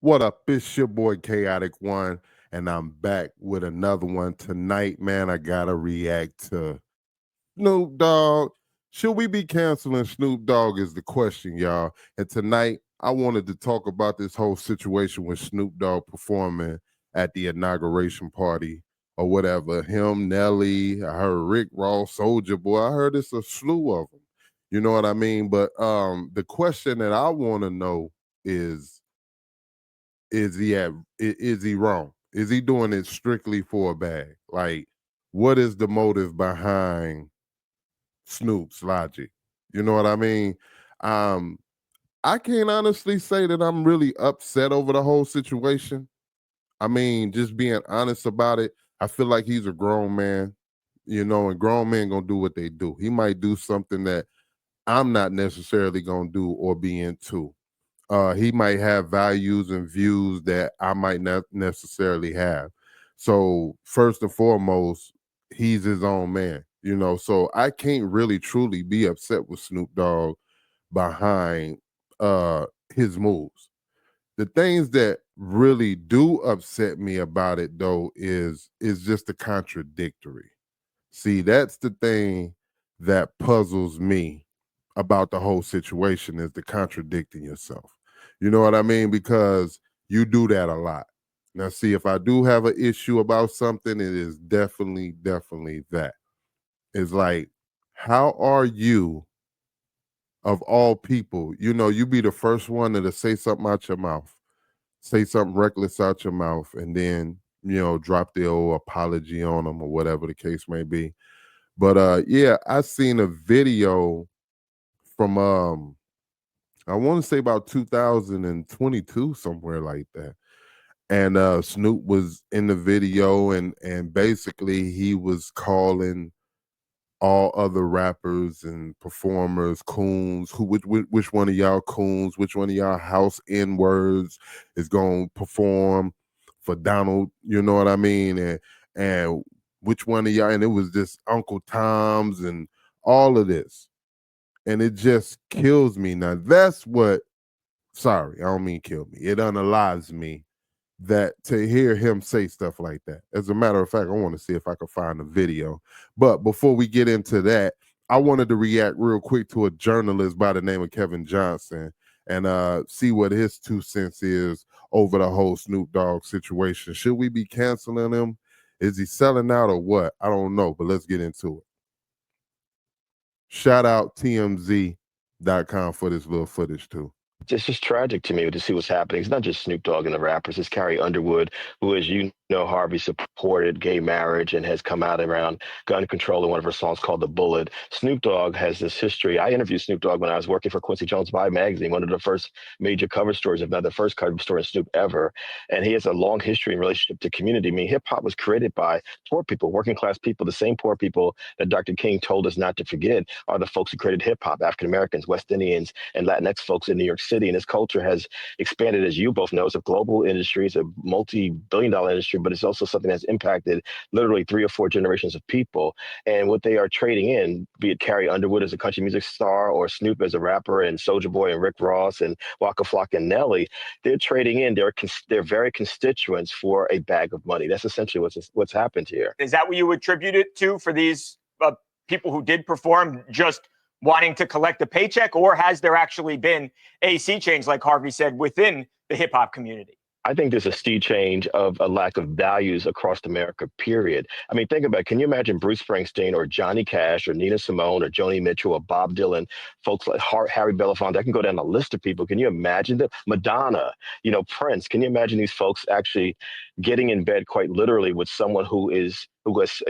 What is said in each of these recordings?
What up? It's your boy Chaotic One, and I'm back with another one tonight. Man, I gotta react to Snoop Dogg. Should we be canceling Snoop Dogg? Is the question, y'all. And tonight, I wanted to talk about this whole situation with Snoop Dogg performing at the inauguration party or whatever. Him, Nelly, I heard Rick Ross, Soldier Boy. I heard it's a slew of them. You know what I mean? But the question that I want to know is is he wrong? Is he doing it strictly for a bag? Like, what is the motive behind Snoop's logic? You know what I mean? Um, I can't honestly say that I'm really upset over the whole situation. I mean, just being honest about it, I feel like he's a grown man, and grown men gonna do what they do. He might do something that I'm not necessarily gonna do or be into. He might have values and views that I might not necessarily have. So first and foremost, he's his own man. So I can't really truly be upset with Snoop Dogg behind his moves. The things that really do upset me about it though is just the contradictory. See, that's the thing that puzzles me about the whole situation is the contradicting yourself. You know what I mean? Because you do that a lot. Now, see, if I do have an issue about something, it is definitely that. It's like, how are you, of all people, you be the first one to say something out your mouth, say something reckless out your mouth, and then, drop the old apology on them or whatever the case may be. But yeah, I seen a video from I want to say about 2022, somewhere like that. And Snoop was in the video and basically he was calling all other rappers and performers coons. Which one of y'all coons, which one of y'all house N words is gonna perform for Donald, you know what I mean? And which one of y'all, and it was just Uncle Tom's and all of this. And it just kills me. Now that's what, sorry, I don't mean kill me. It unalives me that to hear him say stuff like that. As a matter of fact, I want to see if I can find a video. But before we get into that, I wanted to react real quick to a journalist by the name of Kevin Johnson and see what his 2 cents is over the whole Snoop Dogg situation. Should we be canceling him? Is he selling out or what? I don't know, but let's get into it. Shout out TMZ.com for this little footage too. It's just tragic to me to see what's happening. It's not just Snoop Dogg and the rappers. It's Carrie Underwood, who, as you know, Harvey supported gay marriage and has come out around gun control in one of her songs called "The Bullet." Snoop Dogg has this history. I interviewed Snoop Dogg when I was working for Quincy Jones Vibe magazine, one of the first major cover stories, if not the first cover story in Snoop ever. And he has a long history in relationship to community. I mean, hip hop was created by poor people, working class people, the same poor people that Dr. King told us not to forget are the folks who created hip hop: African Americans, West Indians, and Latinx folks in New York City. And this culture has expanded, as you both know. It's a global industry, it's a multi-billion-dollar industry, but it's also something that's impacted literally 3 or 4 generations of people. And what they are trading in, be it Carrie Underwood as a country music star or Snoop as a rapper and Soulja Boy and Rick Ross and Waka Flocka and Nelly, they're trading in their very constituents for a bag of money. That's essentially what's happened here. Is that what you attribute it to for these people who did perform, just wanting to collect a paycheck, or has there actually been a sea change, like Harvey said, within the hip hop community? I think there's a sea change of a lack of values across America, period. I mean, think about it. Can you imagine Bruce Springsteen or Johnny Cash or Nina Simone or Joni Mitchell or Bob Dylan, folks like Harry Belafonte? I can go down a list of people. Can you imagine that? Madonna, Prince. Can you imagine these folks actually getting in bed quite literally with someone who espouse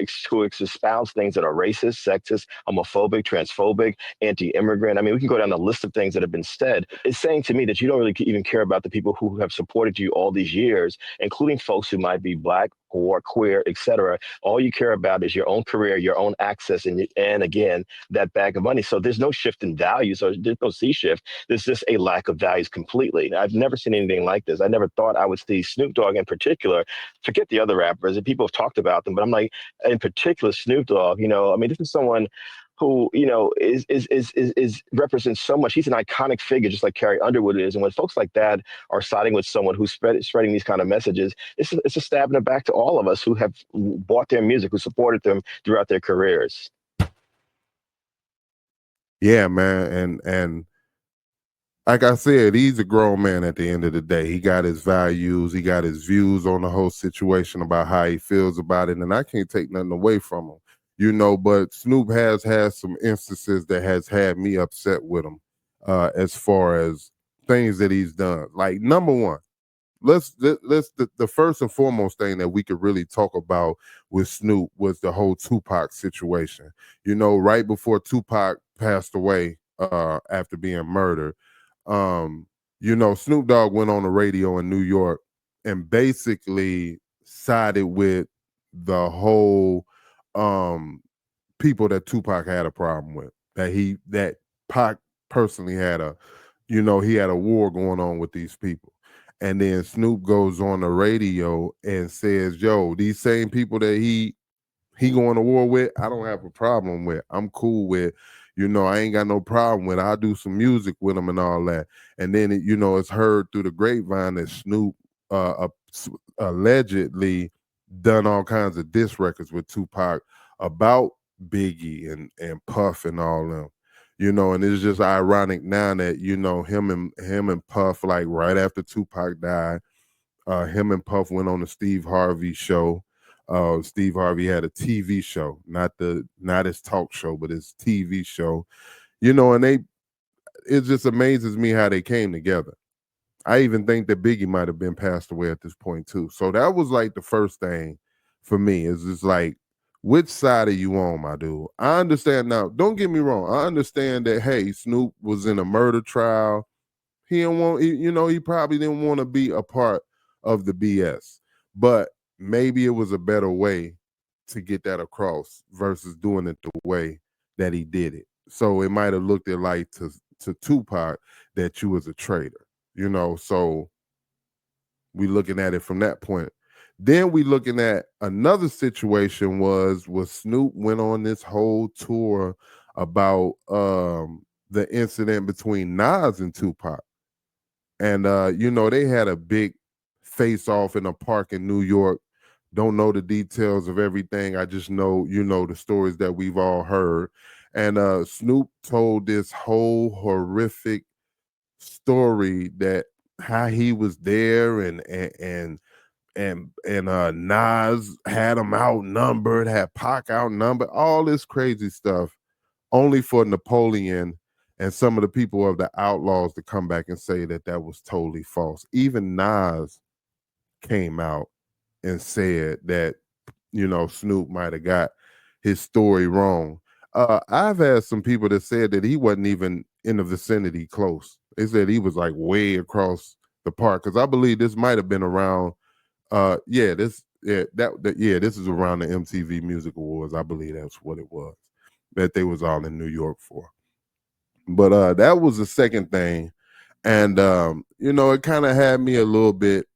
things that are racist, sexist, homophobic, transphobic, anti-immigrant? I mean, we can go down the list of things that have been said. It's saying to me that you don't really even care about the people who have supported you all these years, including folks who might be black or queer, et cetera. All you care about is your own career, your own access, and again, that bag of money. So there's no shift in values, or there's no sea shift. There's just a lack of values completely. I've never seen anything like this. I never thought I would see Snoop Dogg in particular. Forget the other rappers, and people have talked about them, but I'm like, in particular, Snoop Dogg, I mean, this is someone who is represents so much. He's an iconic figure, just like Carrie Underwood is. And when folks like that are siding with someone who's spreading these kind of messages, it's a stab in the back to all of us who have bought their music, who supported them throughout their careers. Yeah, man, and like I said, he's a grown man at the end of the day. He got his values, he got his views on the whole situation about how he feels about it, and I can't take nothing away from him. But Snoop has had some instances that has had me upset with him, as far as things that he's done. Like, number one, let's the first and foremost thing that we could really talk about with Snoop was the whole Tupac situation. Right before Tupac passed away, after being murdered, um, Snoop Dogg went on the radio in New York and basically sided with the whole, um people that Tupac had a problem with. That Pac personally had he had a war going on with these people. And then Snoop goes on the radio and says, "Yo, these same people that he going to war with, I don't have a problem with. I'm cool with, I ain't got no problem with. I'll do some music with them and all that." And then it's heard through the grapevine that Snoop, allegedly done all kinds of diss records with Tupac about Biggie and Puff and all them. And it's just ironic now that him and Puff, like right after Tupac died, him and Puff went on the Steve Harvey show. Steve Harvey had a TV show, not his talk show, but his TV show. And it just amazes me how they came together. I even think that Biggie might have been passed away at this point too. So that was like the first thing for me, is just like, which side are you on, my dude? I understand now. Don't get me wrong. I understand that, hey, Snoop was in a murder trial. He didn't want, he probably didn't want to be a part of the BS. But maybe it was a better way to get that across versus doing it the way that he did it. So it might have looked at like to Tupac that you was a traitor, So we looking at it from that point. Then we looking at another situation was Snoop went on this whole tour about the incident between Nas and Tupac. And they had a big face off in a park in New York. Don't know the details of everything. I just know, the stories that we've all heard. And Snoop told this whole horrific story that how he was there and Nas had him outnumbered, had Pac outnumbered, all this crazy stuff, only for Napoleon and some of the people of the Outlaws to come back and say that that was totally false. Even Nas came out and said that, Snoop might have got his story wrong. I've had some people that said that he wasn't even in the vicinity close. They said he was like way across the park, because I believe this might have been around. This is around the MTV Music Awards. I believe that's what it was that they was all in New York for. But that was the second thing. And it kind of had me a little bit,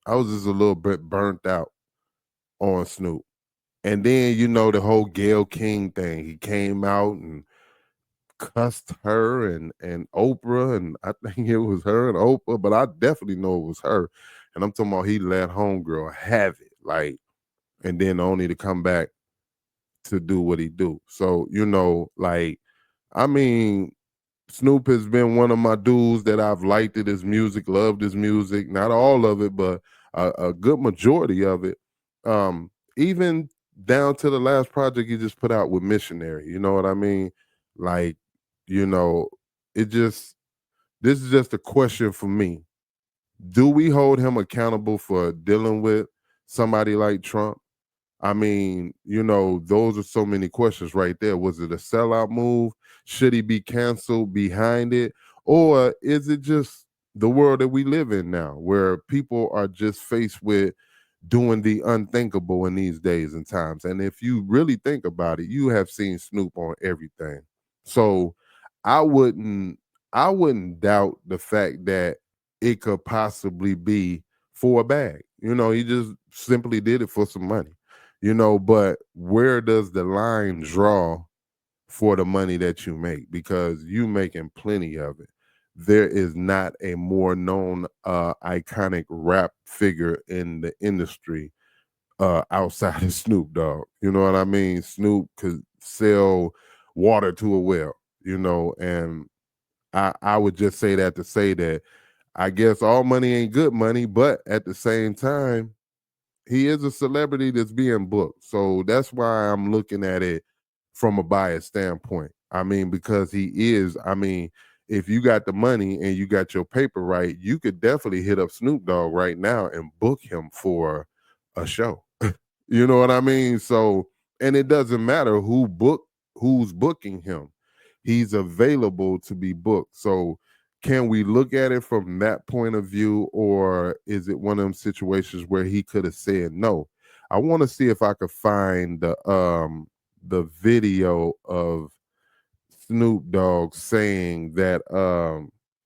I was just a little bit burnt out on Snoop. And then, the whole Gayle King thing. He came out and cussed her and Oprah, and I think it was her and Oprah, but I definitely know it was her. And I'm talking about he let homegirl have it, like, and then only to come back to do what he do. So, like, I mean, Snoop has been one of my dudes that I've liked his music, loved his music, not all of it, but a good majority of it. Even down to the last project he just put out with Missionary, you know what I mean? Like, you know, it just, this is just a question for me. Do we hold him accountable for dealing with somebody like Trump? I mean, those are so many questions right there. Was it a sellout move? Should he be canceled behind it? Or is it just the world that we live in now, where people are just faced with doing the unthinkable in these days and times? And if you really think about it, you have seen Snoop on everything. So I wouldn't I wouldn't doubt the fact that it could possibly be for a bag. He just simply did it for some money. But where does the line draw for the money that you make, because you making plenty of it. There is not a more known iconic rap figure in the industry outside of Snoop Dogg. You know what I mean? Snoop could sell water to a well, and I would just say that to say that I guess all money ain't good money, but at the same time, he is a celebrity that's being booked. So that's why I'm looking at it from a biased standpoint. I mean, because he is, if you got the money and you got your paper right, you could definitely hit up Snoop Dogg right now and book him for a show. You know what I mean? So, and it doesn't matter who's booking him. He's available to be booked. So, can we look at it from that point of view, or is it one of them situations where he could have said no? I want to see if I could find the video of Snoop Dogg saying that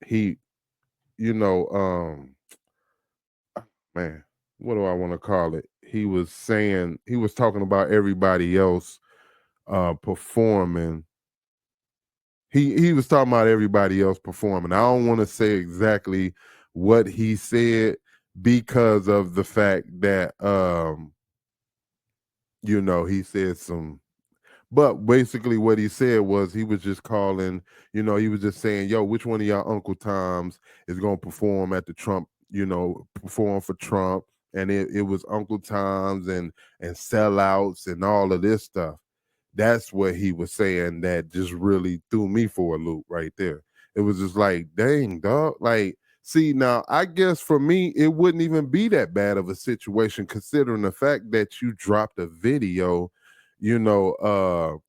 he, you know, man, what do I want to call it? He was talking about everybody else performing. He was talking about everybody else performing. I don't want to say exactly what he said because of the fact that he said some. But basically, what he said was he was just calling, he was just saying, yo, which one of y'all Uncle Toms is going to perform at the Trump, perform for Trump? And it was Uncle Toms and sellouts and all of this stuff. That's what he was saying that just really threw me for a loop right there. It was just like, dang, dog. Like, see, now I guess for me, it wouldn't even be that bad of a situation considering the fact that you dropped a video, you know,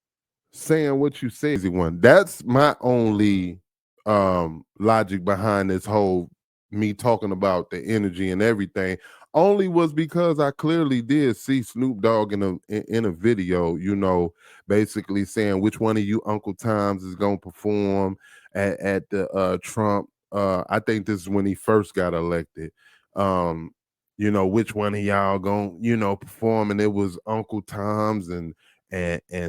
saying what you said. One. That's my only logic behind this whole me talking about the energy and everything. Only was because I clearly did see Snoop Dogg in a video, basically saying which one of you Uncle Toms is gonna perform at the Trump. I think this is when he first got elected. Which one of y'all gonna, perform, and it was Uncle Tom's and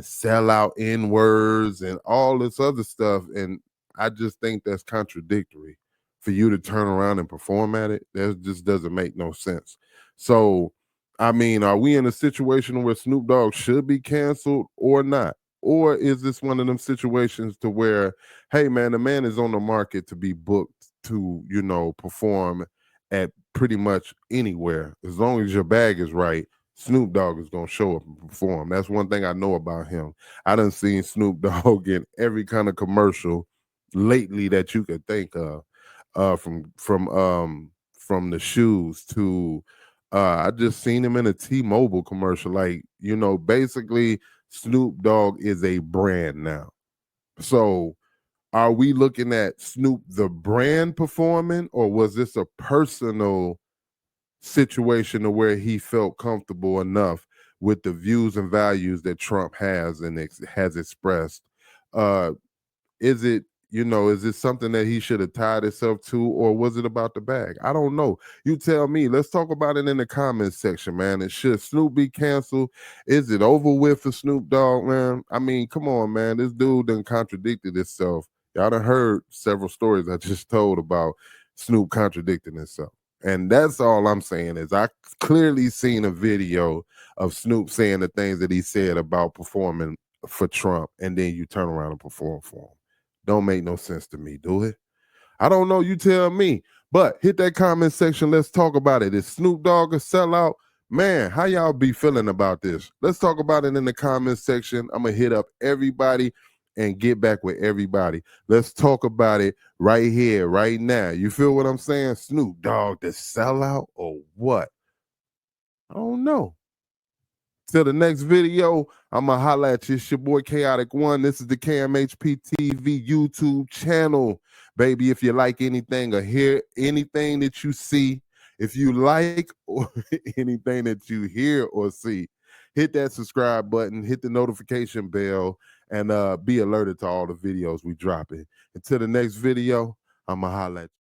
sell out N words and all this other stuff. And I just think that's contradictory for you to turn around and perform at it. That just doesn't make no sense. So, I mean, are we in a situation where Snoop Dogg should be canceled or not? Or is this one of them situations to where, hey man, the man is on the market to be booked to, perform at pretty much anywhere. As long as your bag is right, Snoop Dogg is gonna show up and perform. That's one thing I know about him. I done seen Snoop Dogg in every kind of commercial lately that you could think of. From the shoes to I just seen him in a T-Mobile commercial. Like, basically Snoop Dogg is a brand now. So are we looking at Snoop the brand performing, or was this a personal situation to where he felt comfortable enough with the views and values that Trump has and has expressed? Uh, is it something that he should have tied himself to, or was it about the bag? I don't know. You tell me. Let's talk about it in the comments section, man. And should Snoop be canceled? Is it over with for Snoop Dogg, man? I mean, come on, man. This dude done contradicted himself. Y'all done heard several stories I just told about Snoop contradicting himself. And that's all I'm saying is I clearly seen a video of Snoop saying the things that he said about performing for Trump, and then you turn around and perform for him. Don't make no sense to me, do it? I don't know. You tell me. But hit that comment section. Let's talk about it. Is Snoop Dogg a sellout? Man, how y'all be feeling about this? Let's talk about it in the comment section. I'm going to hit up everybody and get back with everybody. Let's talk about it right here, right now. You feel what I'm saying? Snoop Dogg the sellout or what? I don't know. Till the next video, I'm going to holla at you. It's your boy Chaotic One. This is the KMHP TV YouTube channel. Baby, if you like anything or hear anything that you see, if you like or anything that you hear or see, hit that subscribe button, hit the notification bell, and be alerted to all the videos we dropping. Until the next video, I'm going to holla at you.